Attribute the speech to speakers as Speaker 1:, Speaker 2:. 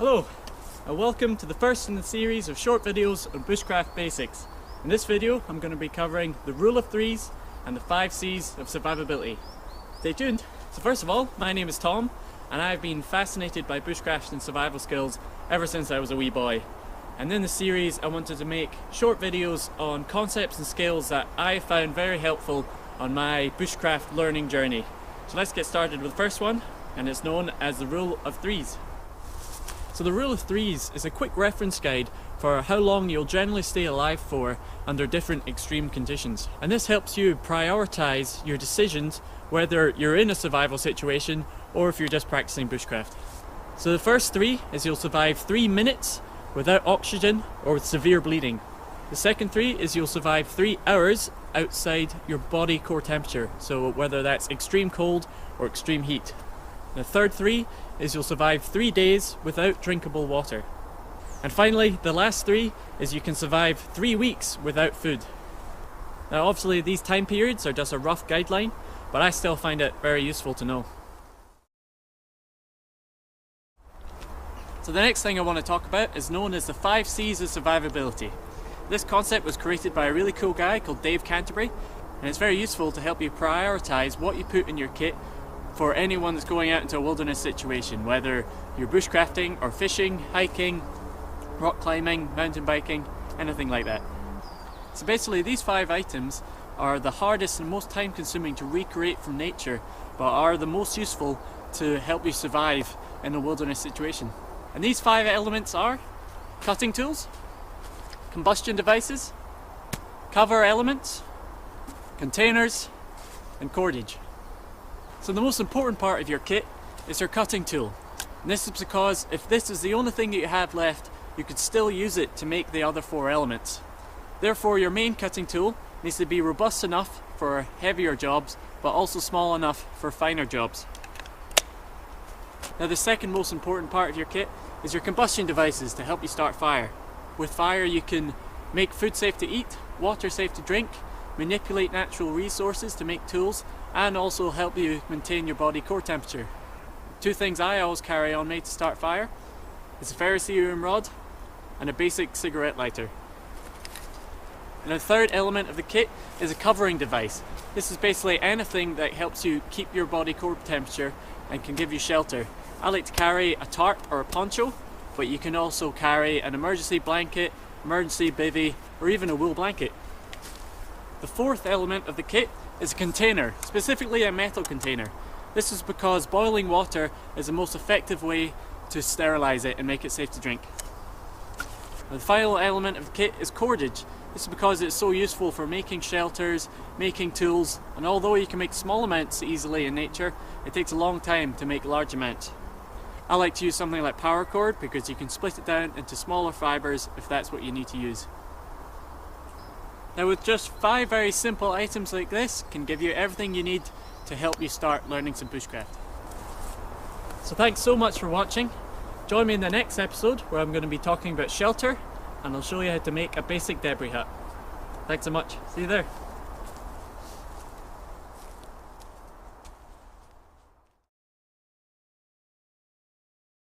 Speaker 1: Hello, and welcome to the first in the series of short videos on bushcraft basics. In this video I'm going to be covering the rule of threes and the 5 C's of survivability. Stay tuned! So first of all, my name is Tom and I've been fascinated by bushcraft and survival skills ever since I was a wee boy. And in the series I wanted to make short videos on concepts and skills that I found very helpful on my bushcraft learning journey. So let's get started with the first one, and it's known as the rule of threes. So the rule of threes is a quick reference guide for how long you'll generally stay alive for under different extreme conditions. And this helps you prioritize your decisions whether you're in a survival situation or if you're just practicing bushcraft. So the first 3 is you'll survive 3 minutes without oxygen or with severe bleeding. The second 3 is you'll survive 3 hours outside your body core temperature, so whether that's extreme cold or extreme heat. The third 3 is you'll survive 3 days without drinkable water. And finally, the last 3 is you can survive 3 weeks without food. Now obviously these time periods are just a rough guideline, but I still find it very useful to know. So the next thing I want to talk about is known as the 5 C's of survivability. This concept was created by a really cool guy called Dave Canterbury, and it's very useful to help you prioritize what you put in your kit for anyone that's going out into a wilderness situation, whether you're bushcrafting or fishing, hiking, rock climbing, mountain biking, anything like that. So basically these 5 items are the hardest and most time consuming to recreate from nature, but are the most useful to help you survive in a wilderness situation. And these 5 elements are cutting tools, combustion devices, cover elements, containers, and cordage. So the most important part of your kit is your cutting tool. And this is because if this is the only thing that you have left, you could still use it to make the other 4 elements. Therefore your main cutting tool needs to be robust enough for heavier jobs, but also small enough for finer jobs. Now the second most important part of your kit is your combustion devices to help you start fire. With fire you can make food safe to eat, water safe to drink, manipulate natural resources to make tools, and also help you maintain your body core temperature. 2 things I always carry on me to start fire is a ferrocerium rod and a basic cigarette lighter. And the third element of the kit is a covering device. This is basically anything that helps you keep your body core temperature and can give you shelter. I like to carry a tarp or a poncho, but you can also carry an emergency blanket, emergency bivvy, or even a wool blanket. The fourth element of the kit is a container, specifically a metal container. This is because boiling water is the most effective way to sterilize it and make it safe to drink. The final element of the kit is cordage. This is because it's so useful for making shelters, making tools, and although you can make small amounts easily in nature, it takes a long time to make large amounts. I like to use something like paracord because you can split it down into smaller fibers if that's what you need to use. Now with just 5 very simple items like this can give you everything you need to help you start learning some bushcraft. So thanks so much for watching. Join me in the next episode where I'm going to be talking about shelter, and I'll show you how to make a basic debris hut. Thanks so much. See you there.